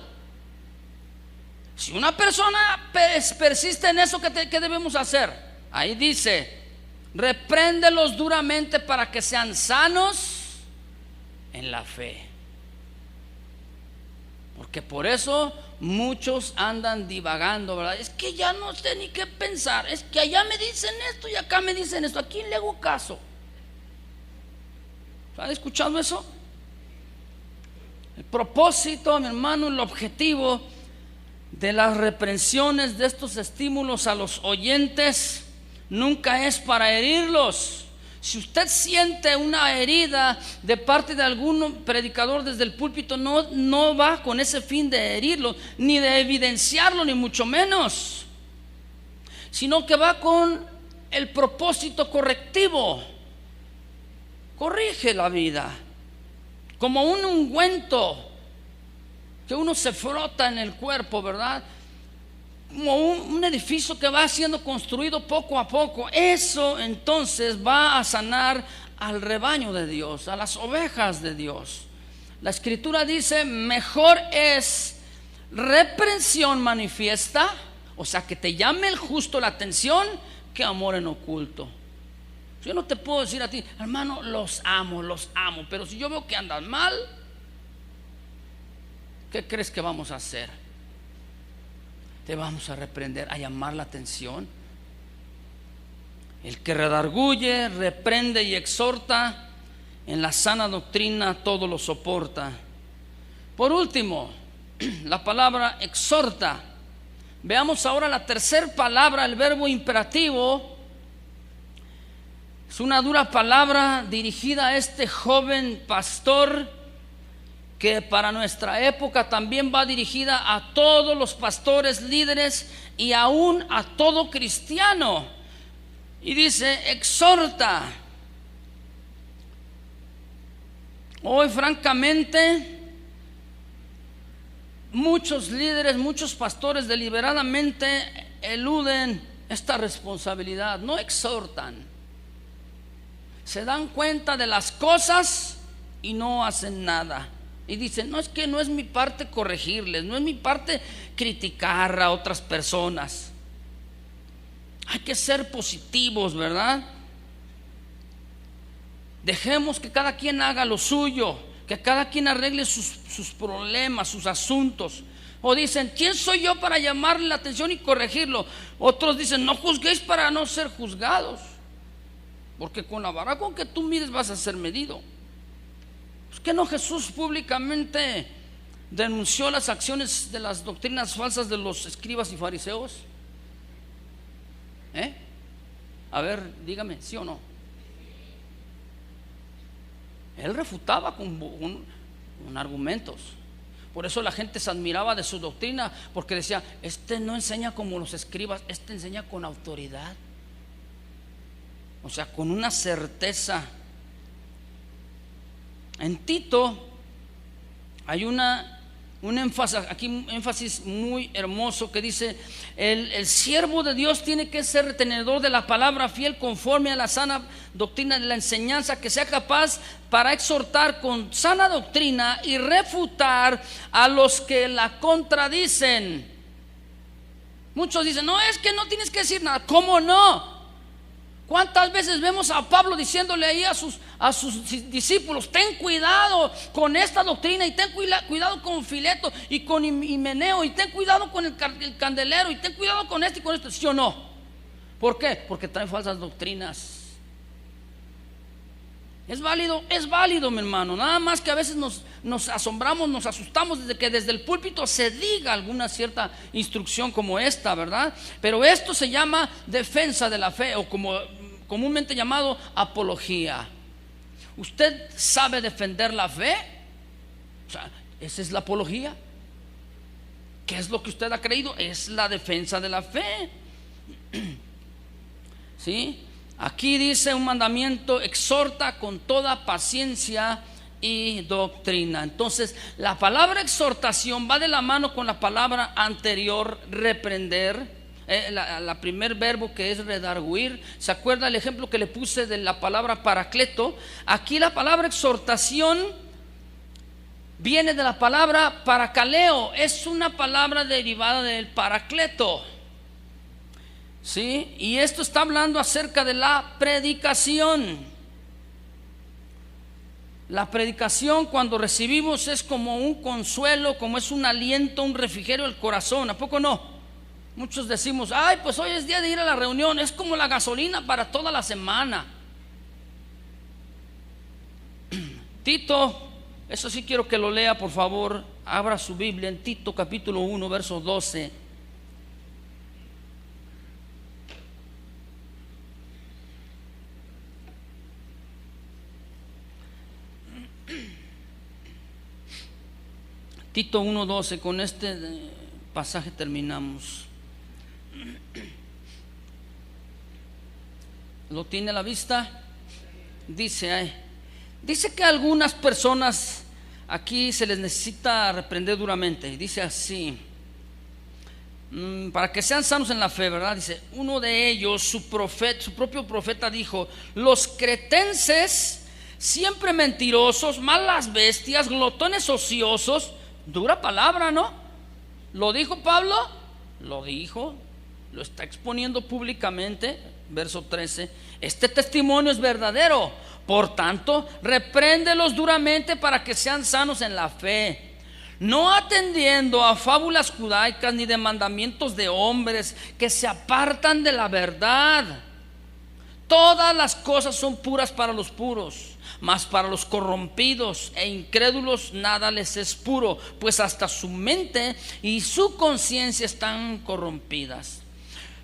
Si una persona persiste en eso, ¿qué debemos hacer? Ahí dice: repréndelos duramente para que sean sanos en la fe. Porque por eso muchos andan divagando, ¿verdad? Es que ya no sé ni qué pensar. Es que allá me dicen esto y acá me dicen esto. ¿A quién le hago caso? ¿Han escuchado eso? El propósito, mi hermano, el objetivo de las reprensiones, de estos estímulos a los oyentes, nunca es para herirlos. Si usted siente una herida de parte de algún predicador desde el púlpito, no va con ese fin de herirlo, ni de evidenciarlo, ni mucho menos, sino que va con el propósito correctivo. Corrige la vida, como un ungüento que uno se frota en el cuerpo, ¿verdad? Como un edificio que va siendo construido poco a poco. Eso entonces va a sanar al rebaño de Dios, a las ovejas de Dios. La Escritura dice: mejor es reprensión manifiesta, o sea, que te llame el justo la atención, que amor en oculto. Yo no te puedo decir a ti: hermano, los amo, pero si yo veo que andas mal, ¿qué crees que vamos a hacer? Te vamos a reprender, a llamar la atención. El que redarguye, reprende y exhorta en la sana doctrina, todo lo soporta. Por último, la palabra exhorta. Veamos ahora la tercera palabra, el verbo imperativo. Es una dura palabra dirigida a este joven pastor, que para nuestra época también va dirigida a todos los pastores, líderes y aún a todo cristiano. Y dice: exhorta. Hoy francamente muchos líderes, muchos pastores deliberadamente eluden esta responsabilidad, no exhortan. Se dan cuenta de las cosas y no hacen nada. Y dicen: no, es que no es mi parte corregirles, no es mi parte criticar a otras personas. Hay que ser positivos, ¿verdad? Dejemos que cada quien haga lo suyo, que cada quien arregle sus problemas, sus asuntos. O dicen: ¿quién soy yo para llamarle la atención y corregirlo? Otros dicen: no juzguéis para no ser juzgados, porque con la vara con que tú mides vas a ser medido. ¿Es que no Jesús públicamente denunció las acciones de las doctrinas falsas de los escribas y fariseos? A ver, dígame, ¿sí o no? Él refutaba con argumentos. Por eso la gente se admiraba de su doctrina, porque decía: este no enseña como los escribas, este enseña con autoridad, o sea, con una certeza. En Tito hay un énfasis, aquí un énfasis muy hermoso, que dice: el siervo de Dios tiene que ser retenedor de la palabra, fiel conforme a la sana doctrina de la enseñanza, que sea capaz para exhortar con sana doctrina y refutar a los que la contradicen. Muchos dicen: no, es que no tienes que decir nada. ¿Cómo no? ¿Cuántas veces vemos a Pablo diciéndole ahí a sus discípulos: ten cuidado con esta doctrina, y ten cuidado con Fileto y con Himeneo, y ten cuidado con el candelero, y ten cuidado con este y con esto? ¿Sí o no? ¿Por qué? Porque traen falsas doctrinas. Es válido, mi hermano. Nada más que a veces nos asombramos, nos asustamos desde que desde el púlpito se diga alguna cierta instrucción como esta, ¿verdad? Pero esto se llama defensa de la fe, o como comúnmente llamado apología. ¿Usted sabe defender la fe? O sea, esa es la apología. ¿Qué es lo que usted ha creído? Es la defensa de la fe. ¿Sí? Aquí dice un mandamiento: exhorta con toda paciencia y doctrina. Entonces, la palabra exhortación va de la mano con la palabra anterior, reprender. La primer verbo, que es redarguir. ¿Se acuerda el ejemplo que le puse de la palabra paracleto? Aquí la palabra exhortación viene de la palabra paracaleo. Es una palabra derivada del paracleto. ¿Sí? Y esto está hablando acerca de la predicación. La predicación, cuando recibimos, es como un consuelo, como es un aliento, un refrigerio del corazón. ¿A poco no? Muchos decimos: ay, pues hoy es día de ir a la reunión. Es como la gasolina para toda la semana. Tito, eso sí quiero que lo lea, por favor. Abra su Biblia en Tito capítulo 1, verso 12. Tito 1:12, con este pasaje terminamos. ¿Lo tiene a la vista? Dice que a algunas personas aquí se les necesita reprender duramente. Dice así: para que sean sanos en la fe, ¿verdad? Dice: uno de ellos, su propio profeta, dijo: los cretenses, siempre mentirosos, malas bestias, glotones ociosos. Dura palabra, ¿no? ¿Lo dijo Pablo? Lo dijo, lo está exponiendo públicamente. Verso 13: este testimonio es verdadero, por tanto, repréndelos duramente para que sean sanos en la fe, no atendiendo a fábulas judaicas ni de mandamientos de hombres que se apartan de la verdad. Todas las cosas son puras para los puros, mas para los corrompidos e incrédulos nada les es puro, pues hasta su mente y su conciencia están corrompidas.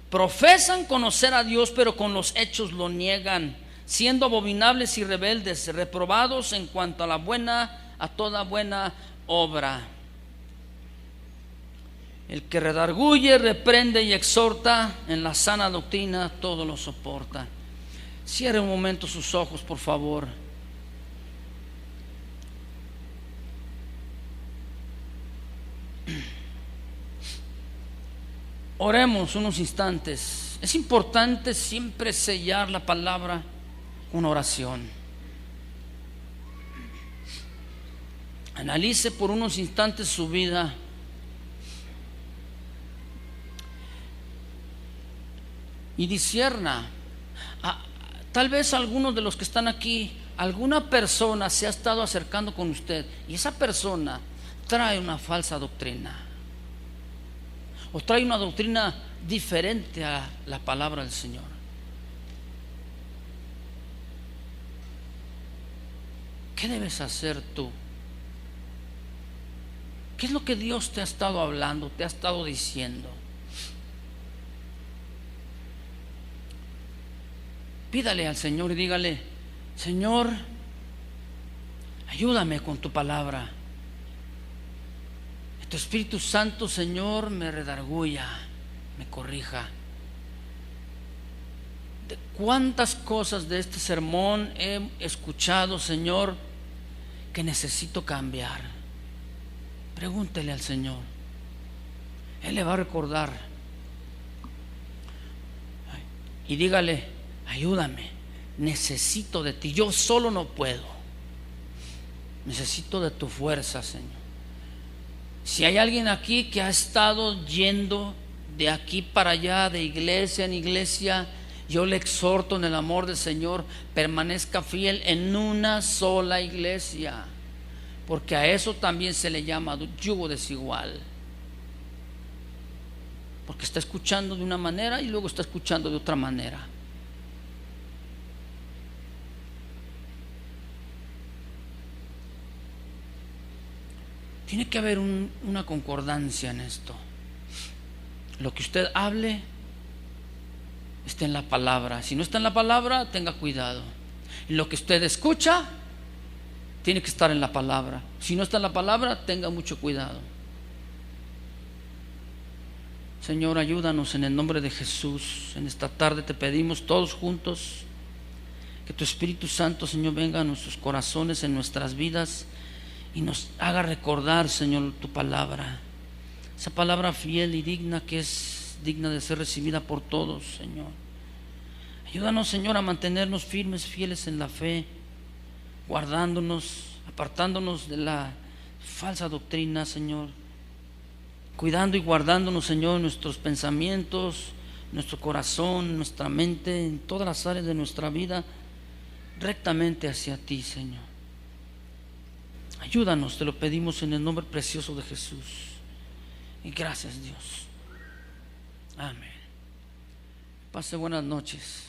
Profesan conocer a Dios, pero con los hechos lo niegan. siendo abominables y rebeldes, reprobados en cuanto a toda buena obra. El que redarguye, reprende y exhorta en la sana doctrina, todo lo soporta. Cierre un momento sus ojos, por favor. Oremos unos instantes. Es importante siempre sellar la palabra con oración. Analice por unos instantes su vida. Y discierna. Tal vez algunos de los que están aquí, alguna persona se ha estado acercando con usted y esa persona trae una falsa doctrina o trae una doctrina diferente a la palabra del Señor. ¿Qué debes hacer tú? ¿Qué es lo que Dios te ha estado hablando, te ha estado diciendo? Pídale al Señor y dígale: Señor, ayúdame con tu palabra. Que tu Espíritu Santo, Señor, me redarguya, me corrija. De cuántas cosas de este sermón he escuchado, Señor, que necesito cambiar. Pregúntele al Señor. Él le va a recordar. Y dígale: ayúdame, necesito de ti, yo solo no puedo, necesito de tu fuerza, Señor. Si hay alguien aquí que ha estado yendo de aquí para allá, de iglesia en iglesia, yo le exhorto en el amor del Señor, permanezca fiel en una sola iglesia, porque a eso también se le llama yugo desigual, porque está escuchando de una manera y luego está escuchando de otra manera. Tiene que haber una concordancia en esto. Lo que usted hable está en la palabra. Si no está en la palabra, tenga cuidado. Y lo que usted escucha tiene que estar en la palabra. Si no está en la palabra, tenga mucho cuidado. Señor, ayúdanos en el nombre de Jesús. En esta tarde te pedimos todos juntos que tu Espíritu Santo, Señor, venga a nuestros corazones, en nuestras vidas, y nos haga recordar, Señor, tu palabra, esa palabra fiel y digna, que es digna de ser recibida por todos, Señor. Ayúdanos, Señor, a mantenernos firmes, fieles en la fe, guardándonos, apartándonos de la falsa doctrina, Señor, cuidando y guardándonos, Señor, nuestros pensamientos, nuestro corazón, nuestra mente, en todas las áreas de nuestra vida, rectamente hacia ti, Señor. Ayúdanos, te lo pedimos en el nombre precioso de Jesús. Y gracias, Dios. Amén. Pase buenas noches.